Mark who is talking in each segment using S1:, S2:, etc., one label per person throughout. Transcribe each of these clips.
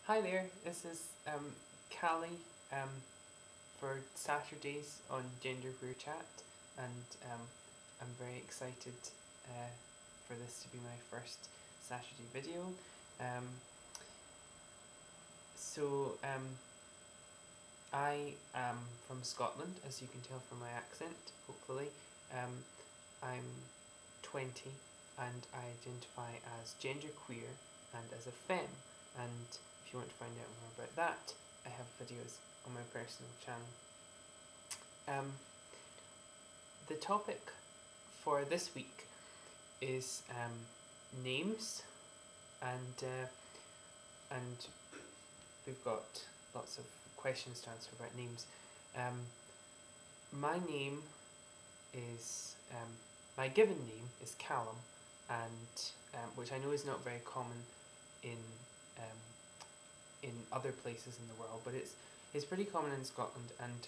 S1: Hi there, this is Callie for Saturdays on Genderqueerchat, and I'm very excited for this to be my first Saturday video. Um, so I am from Scotland, as you can tell from my accent, hopefully. I'm 20 and I identify as genderqueer and as a femme, and if you want to find out more about that, I have videos on my personal channel. The topic for this week is names, and we've got lots of questions to answer about names. My name is my given name is Callum, and which I know is not very common in other places in the world, but it's pretty common in Scotland, and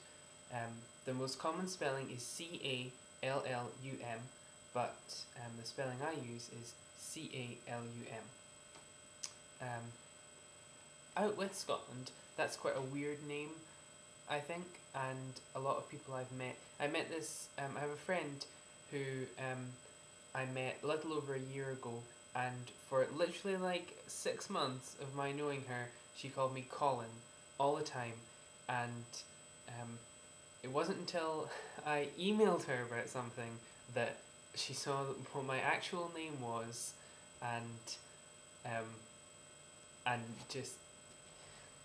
S1: the most common spelling is Callum, but the spelling I use is Calum. Out with Scotland, that's quite a weird name, I think, and a lot of people I met this, I have a friend who I met a little over a year ago, and for literally like 6 months of my knowing her, she called me Colin all the time, and it wasn't until I emailed her about something that she saw what my actual name was, and just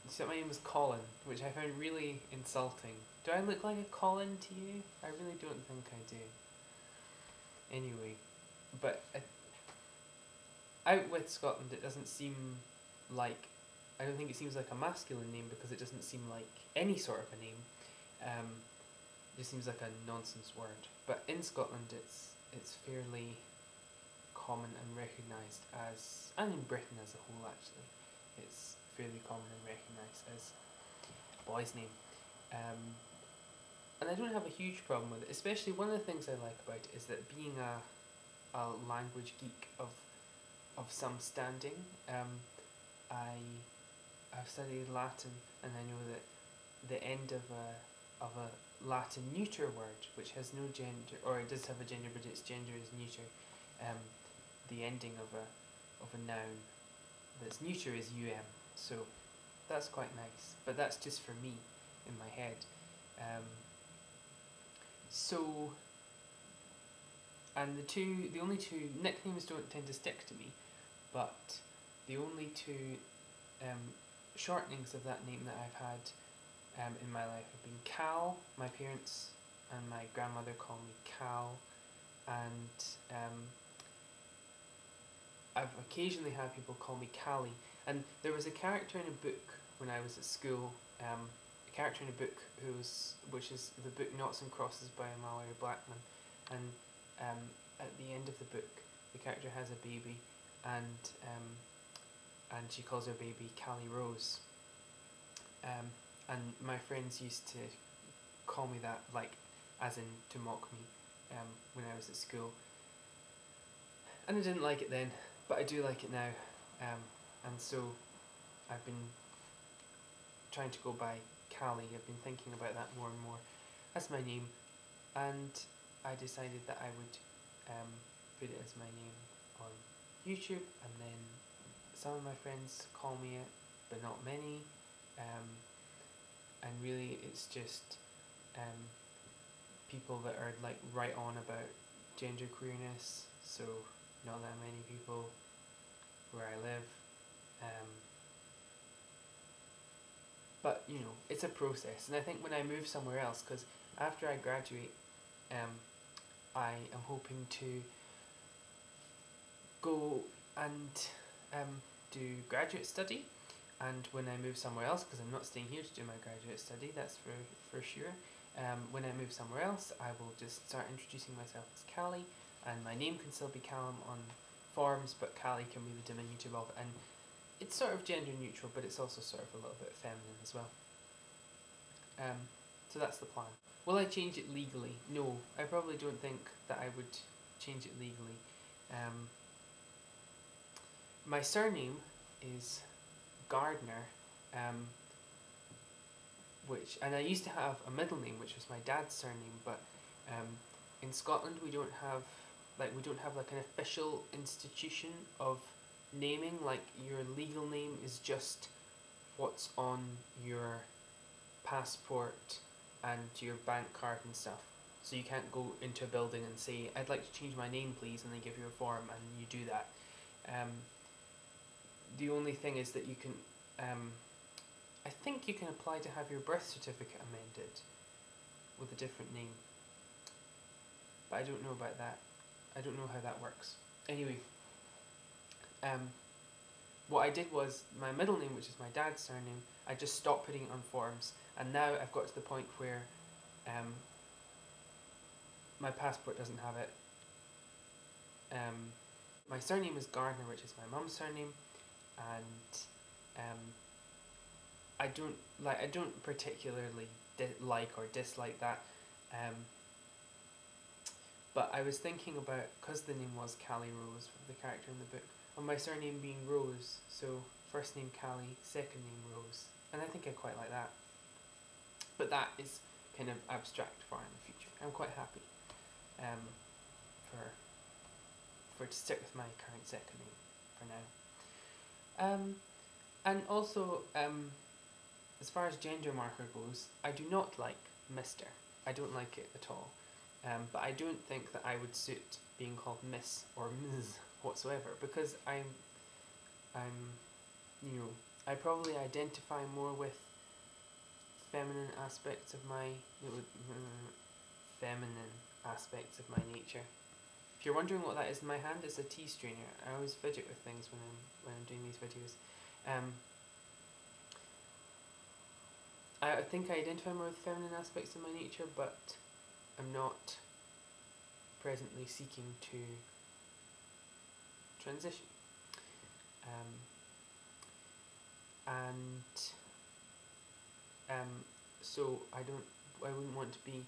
S1: she said my name was Colin, which I found really insulting. Do I look like a Colin to you? I really don't think I do. Anyway, but out with Scotland, it doesn't seem like, I don't think it seems like a masculine name because it doesn't seem like any sort of a name. It just seems like a nonsense word. But in Scotland, it's fairly common and recognised as, and in Britain as a whole actually, it's fairly common and recognised as a boy's name. And I don't have a huge problem with it, especially one of the things I like about it is that being a language geek of some standing, I've studied Latin, and I know that the end of a Latin neuter word, which has no gender, or it does have a gender but its gender is neuter, the ending of a noun that's neuter is so that's quite nice, but that's just for me in my head. And the only two nicknames don't tend to stick to me, but the only two shortenings of that name that I've had in my life have been Cal. My parents and my grandmother call me Cal, and I've occasionally had people call me Callie. And there was a character in a book when I was at school, a character in a book which is the book Noughts and Crosses by Mallory Blackman, and at the end of the book, the character has a baby, and she calls her baby Callie Rose. And my friends used to call me that, like, as in to mock me, when I was at school. And I didn't like it then, but I do like it now. And so I've been trying to go by Callie. I've been thinking about that more and more. That's my name, and I decided that I would put it as my name on YouTube, and then some of my friends call me it, but not many. And really it's just people that are like right on about genderqueerness, so not that many people where I live. But you know, it's a process, and I think when I move somewhere else, because after I graduate, I am hoping to go and do graduate study, and when I move somewhere else, because I'm not staying here to do my graduate study, that's for sure, when I move somewhere else, I will just start introducing myself as Callie, and my name can still be Callum on forms, but Callie can be the diminutive of it, and it's sort of gender neutral, but it's also sort of a little bit feminine as well. So that's the plan. Will I change it legally? No, I probably don't think that I would change it legally. My surname is Gardner, Um, and I used to have a middle name, which was my dad's surname, but in Scotland we don't have like an official institution of naming. Like, your legal name is just what's on your passport and your bank card and stuff. So you can't go into a building and say, I'd like to change my name please, and they give you a form and you do that. The only thing is that you can, I think you can apply to have your birth certificate amended with a different name. But I don't know about that. I don't know how that works. Anyway, what I did was, my middle name, which is my dad's surname, I just stopped putting it on forms, and now I've got to the point where my passport doesn't have it. My surname is Gardner, which is my mum's surname, and I don't particularly like or dislike that. But I was thinking about, because the name was Callie Rose, the character in the book, and my surname being Rose, so first name Callie, second name Rose, and I think I quite like that. But that is kind of abstract for in the future. I'm quite happy to stick with my current second name for now. And also, as far as gender marker goes, I do not like Mr. I don't like it at all. But I don't think that I would suit being called Miss or Ms whatsoever, because I probably identify more with feminine aspects of my nature. If you're wondering what that is in my hand, it's a tea strainer. I always fidget with things when I'm doing these videos. I think I identify more with feminine aspects of my nature, but I'm not presently seeking to transition. So I wouldn't want to be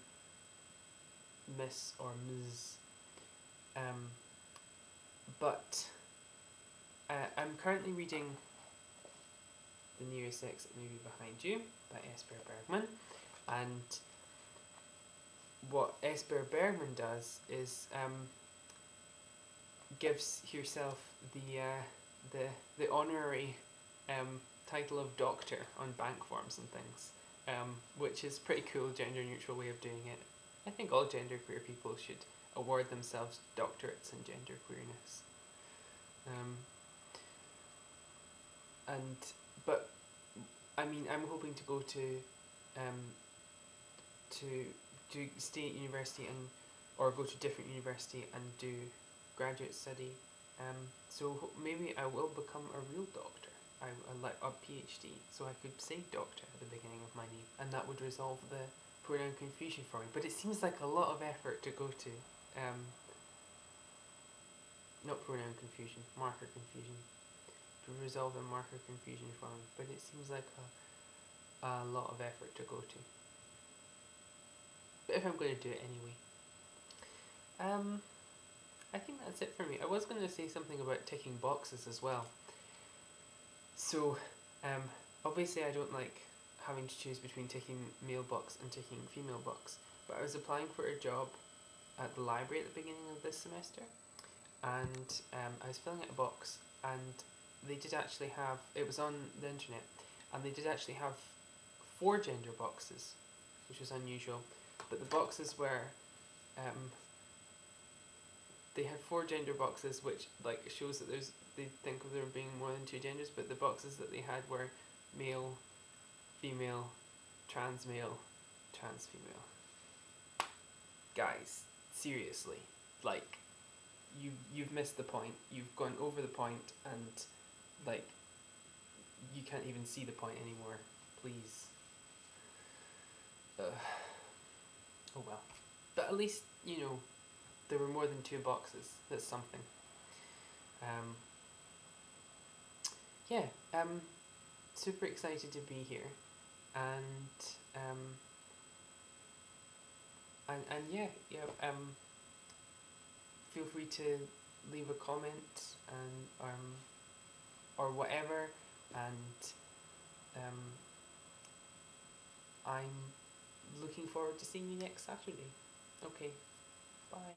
S1: Miss or Ms. But I'm currently reading The Nearest Exit Movie Behind You by Esper Bergman, and what Esper Bergman does is gives herself the honorary title of doctor on bank forms and things, which is pretty cool, gender neutral way of doing it. I think all genderqueer people should award themselves doctorates in genderqueerness. But I mean, I'm hoping to go to stay at university or go to different university and do graduate study. So maybe I will become a real doctor. I like a PhD, so I could say doctor at the beginning of my name, and that would resolve the pronoun confusion for me. But it seems like a lot of effort to go to. Not pronoun confusion, marker confusion. To resolve the marker confusion for me, but it seems like a lot of effort to go to. But if I'm going to do it anyway. I think that's it for me. I was going to say something about ticking boxes as well. So, obviously I don't like having to choose between ticking male box and ticking female box, but I was applying for a job at the library at the beginning of this semester, and I was filling out a box, and they did actually have, it was on the internet, and they did actually have 4 gender boxes, which was unusual, but the boxes were, they had 4 gender boxes, which like shows that they think of there being more than 2 genders, but the boxes that they had were male, female, trans male, trans female. Guys, seriously, like, you've missed the point. You've gone over the point, and like, you can't even see the point anymore. Please. Oh well. But at least, you know, there were more than 2 boxes. That's something. Yeah, super excited to be here, and yeah, feel free to leave a comment and or whatever, and I'm looking forward to seeing you next Saturday. Okay, bye.